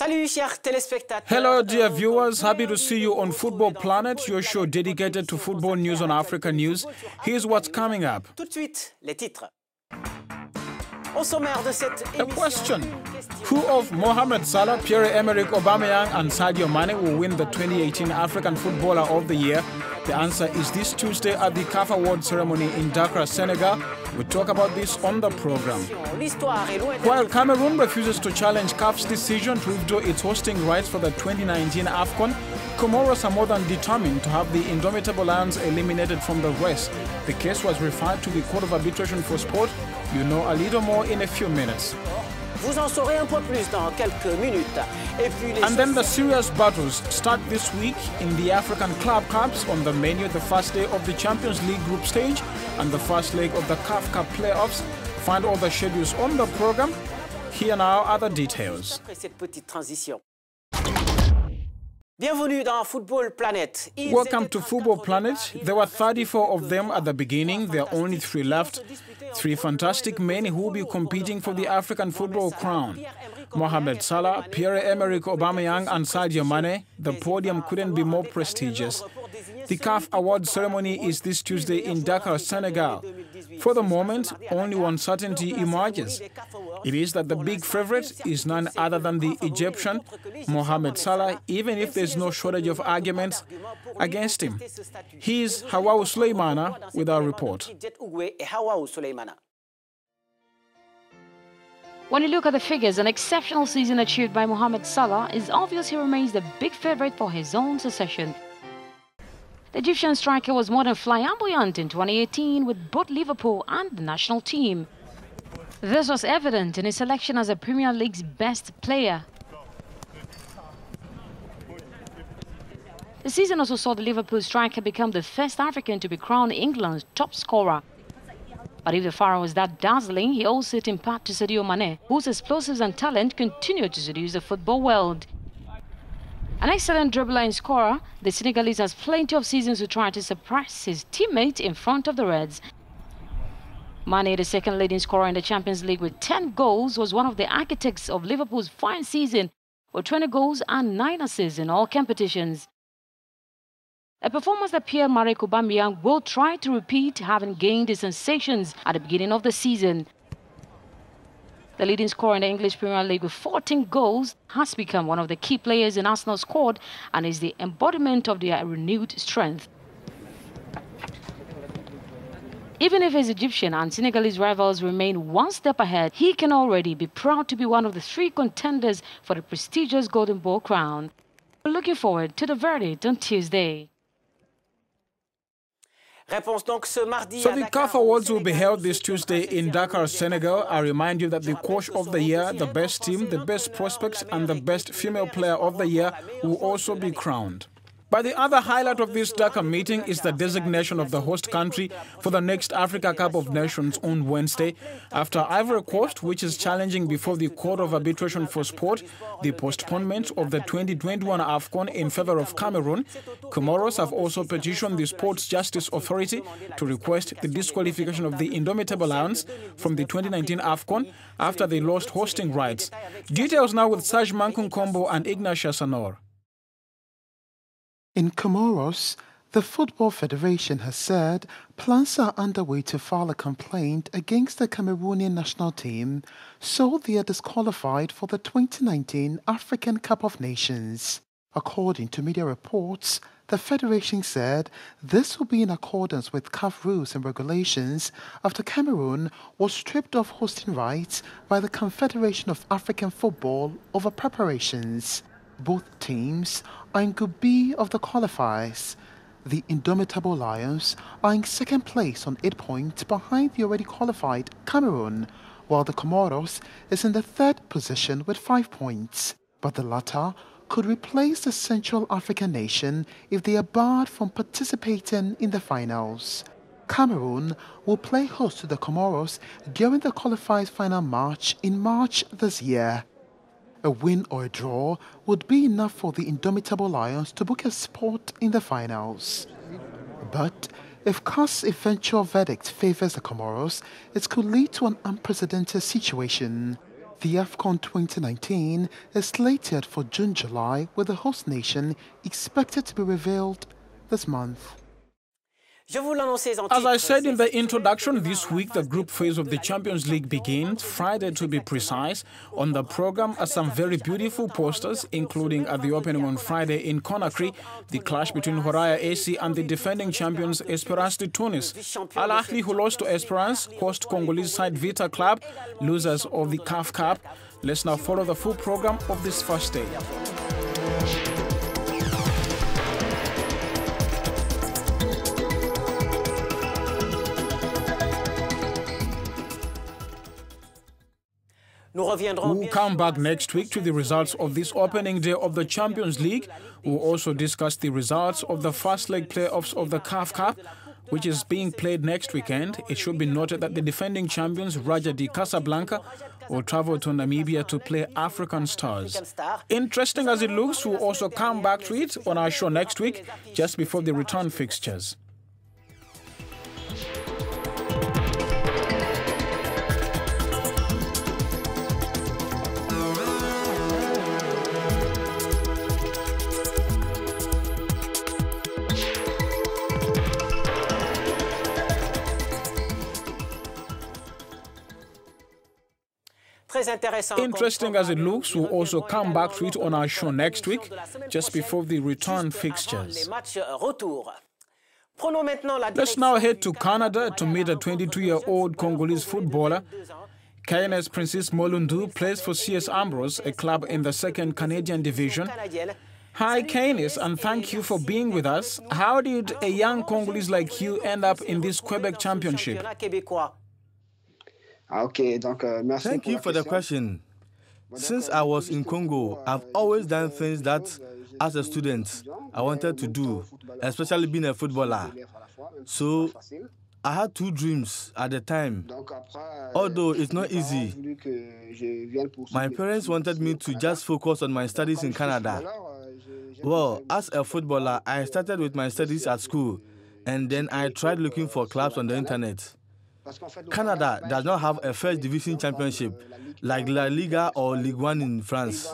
Hello, dear viewers. Happy to see you on Football Planet, your show dedicated to football news on Africanews. Here's what's coming up. A question. Who of Mohamed Salah, Pierre-Emerick, Aubameyang and Sadio Mane will win the 2018 African Footballer of the Year? The answer is this Tuesday at the CAF Award ceremony in Dakar, Senegal. We'll talk about this on the program. While Cameroon refuses to challenge CAF's decision to withdraw its hosting rights for the 2019 AFCON, Comoros are more than determined to have the indomitable Lions eliminated from the race. The case was referred to the Court of Arbitration for Sport. You know a little more in a few minutes. And then the serious battles start this week in the African Club Cups. On the menu, the first day of the Champions League group stage and the first leg of the CAF Cup playoffs. Find all the schedules on the program. Here now are the details. Welcome to Football Planet. There were 34 of them at the beginning. There are only 3 left. 3 fantastic men who will be competing for the African football crown. Mohamed Salah, Pierre-Emerick, Aubameyang and Sadio Mane. The podium couldn't be more prestigious. The CAF Award ceremony is this Tuesday in Dakar, Senegal. For the moment, only one certainty emerges. It is that the big favorite is none other than the Egyptian, Mohamed Salah, even if there's no shortage of arguments against him. Here's Hawa Suleimana with our report. When you look at the figures, an exceptional season achieved by Mohamed Salah, it's obvious he remains the big favorite for his own succession. The Egyptian striker was more than flamboyant in 2018 with both Liverpool and the national team. This was evident in his selection as the Premier League's best player. The season also saw the Liverpool striker become the first African to be crowned England's top scorer. But if the Pharaoh was that dazzling, he owes it in part to Sadio Mané, whose explosives and talent continue to seduce the football world. An excellent dribbler and scorer, the Senegalese has plenty of seasons to try to suppress his teammate in front of the Reds. Mané, the second leading scorer in the Champions League with 10 goals, was one of the architects of Liverpool's fine season with 20 goals and 9 assists in all competitions. A performance that Pierre-Emerick Aubameyang will try to repeat, having gained his sensations at the beginning of the season. The leading scorer in the English Premier League with 14 goals has become one of the key players in Arsenal's squad and is the embodiment of their renewed strength. Even if his Egyptian and Senegalese rivals remain one step ahead, he can already be proud to be one of the 3 contenders for the prestigious Golden Ball crown. We're looking forward to the verdict on Tuesday. So the CAF Awards will be held this Tuesday in Dakar, Senegal. I remind you that the Coach of the Year, the best team, the best prospects and the best female player of the year will also be crowned. But the other highlight of this Dakar meeting is the designation of the host country for the next Africa Cup of Nations on Wednesday. After Ivory Coast, which is challenging before the Court of Arbitration for Sport, the postponement of the 2021 AFCON in favor of Cameroon, Comoros have also petitioned the Sports Justice Authority to request the disqualification of the indomitable Lions from the 2019 AFCON after they lost hosting rights. Details now with Saj Mankunkombo and Ignacia Sanor. In Comoros, the Football Federation has said plans are underway to file a complaint against the Cameroonian national team so they are disqualified for the 2019 African Cup of Nations. According to media reports, the Federation said this will be in accordance with CAF rules and regulations after Cameroon was stripped of hosting rights by the Confederation of African Football over preparations. Both teams are in Group B of the qualifiers. The indomitable Lions are in second place on 8 points behind the already qualified Cameroon, while the Comoros is in the 3rd position with 5 points. But the latter could replace the Central African nation if they are barred from participating in the finals. Cameroon will play host to the Comoros during the qualifiers final match in March this year. A win or a draw would be enough for the indomitable Lions to book a spot in the finals. But if CAF's eventual verdict favors the Comoros, it could lead to an unprecedented situation. The AFCON 2019 is slated for June-July, with the host nation expected to be revealed this month. As I said in the introduction, this week the group phase of the Champions League begins, Friday to be precise. On the program are some very beautiful posters, including at the opening on Friday in Conakry, the clash between Horaya AC and the defending champions Esperance de Tunis. Al Ahly, who lost to Esperance, host Congolese side Vita Club, losers of the CAF Cup. Let's now follow the full program of this first day. We'll come back next week to the results of this opening day of the Champions League. We'll also discuss the results of the first leg playoffs of the CAF Cup, which is being played next weekend. It should be noted that the defending champions, Raja de Casablanca, will travel to Namibia to play African Stars. Interesting as it looks, we'll also come back to it on our show next week, just before the return fixtures. Interesting as it looks, we'll also come back to it on our show next week, just before the return fixtures. Let's now head to Canada to meet a 22-year-old Congolese footballer. Kaynes Princess Molundu plays for CS Ambrose, a club in the 2nd Canadian Division. Hi Kaynes, and thank you for being with us. How did a young Congolese like you end up in this Quebec Championship? Thank you for the question. Since I was in Congo, I've always done things that, as a student, I wanted to do, especially being a footballer. So, I had 2 dreams at the time. Although it's not easy, my parents wanted me to just focus on my studies in Canada. Well, as a footballer, I started with my studies at school, and then I tried looking for clubs on the internet. Canada does not have a first division championship like La Liga or Ligue 1 in France.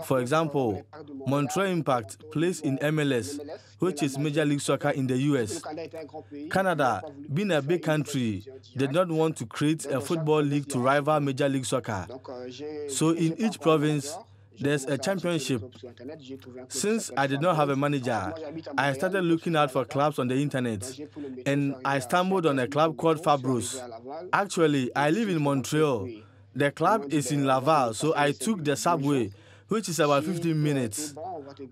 For example, Montreal Impact plays in MLS, which is Major League Soccer in the US. Canada, being a big country, did not want to create a football league to rival Major League Soccer. So in each province, there's a championship. Since I did not have a manager, I started looking out for clubs on the internet, and I stumbled on a club called Fabros. Actually, I live in Montreal. The club is in Laval, so I took the subway, which is about 15 minutes.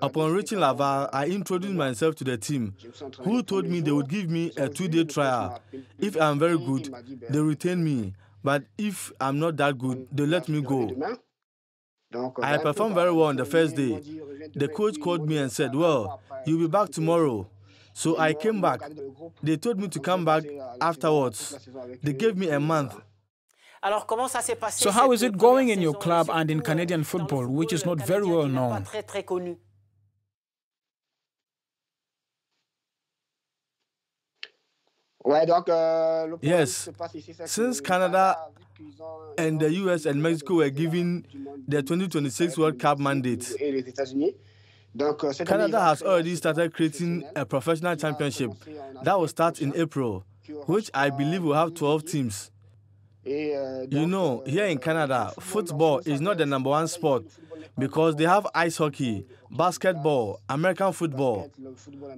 Upon reaching Laval, I introduced myself to the team, who told me they would give me a 2-day trial. If I'm very good, they retain me, but if I'm not that good, they let me go. I performed very well on the first day. The coach called me and said, well, you'll be back tomorrow. So I came back. They told me to come back afterwards. They gave me a month. So how is it going in your club and in Canadian football, which is not very well known? Yes, since Canada and the US and Mexico were given the 2026 World Cup mandate, Canada has already started creating a professional championship that will start in April, which I believe will have 12 teams. You know, here in Canada, football is not the #1 sport because they have ice hockey, basketball, American football.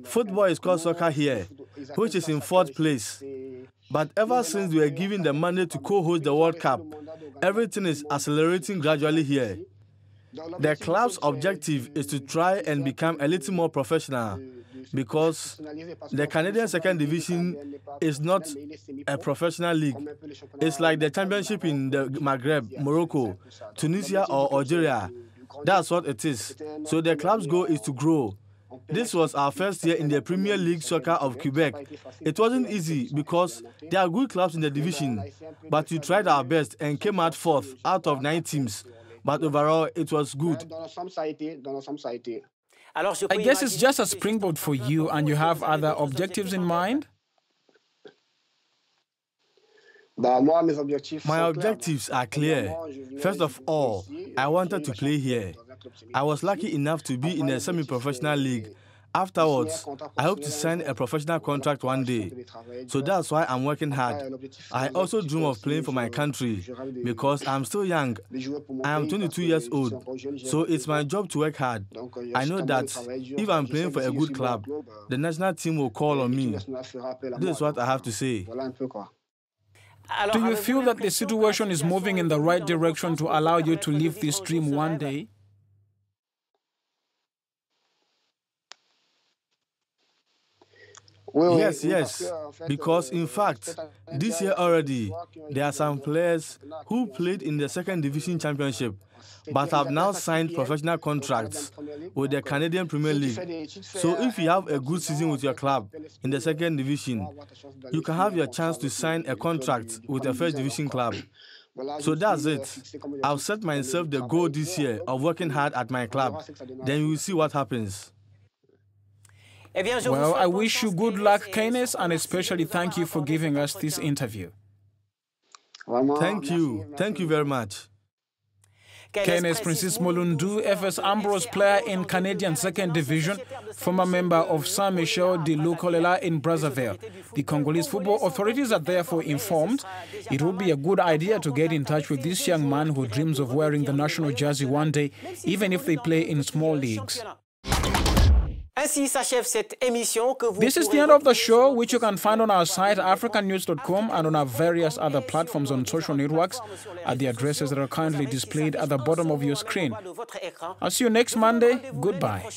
Football is called soccer here, which is in 4th place. But ever since we were given the mandate to co-host the World Cup, everything is accelerating gradually here. The club's objective is to try and become a little more professional because the Canadian 2nd Division is not a professional league. It's like the championship in the Maghreb, Morocco, Tunisia or Algeria. That's what it is. So the club's goal is to grow. This was our first year in the Premier League Soccer of Quebec. It wasn't easy because there are good clubs in the division, but we tried our best and came out 4th out of 9 teams. But overall, it was good. I guess it's just a springboard for you, and you have other objectives in mind? My objectives are clear. First of all, I wanted to play here. I was lucky enough to be in a semi-professional league. Afterwards, I hope to sign a professional contract one day. So that's why I'm working hard. I also dream of playing for my country because I'm still young. I am 22 years old, so it's my job to work hard. I know that if I'm playing for a good club, the national team will call on me. This is what I have to say. Do you feel that the situation is moving in the right direction to allow you to live this dream one day? Yes, because in fact, this year already, there are some players who played in the second division championship but have now signed professional contracts with the Canadian Premier League. So if you have a good season with your club in the second division, you can have your chance to sign a contract with a first division club. So that's it. I've set myself the goal this year of working hard at my club. Then we will see what happens. Well, I wish you good luck, Keynes, and especially thank you for giving us this interview. Thank you. Thank you very much. Keynes Princess Molundu, FS Ambrose player in Canadian 2nd Division, former member of Saint-Michel de l'Okolela in Brazzaville. The Congolese football authorities are therefore informed it would be a good idea to get in touch with this young man who dreams of wearing the national jersey one day, even if they play in small leagues. This is the end of the show, which you can find on our site Africanews.com and on our various other platforms on social networks at the addresses that are currently displayed at the bottom of your screen. I'll see you next Monday. Goodbye.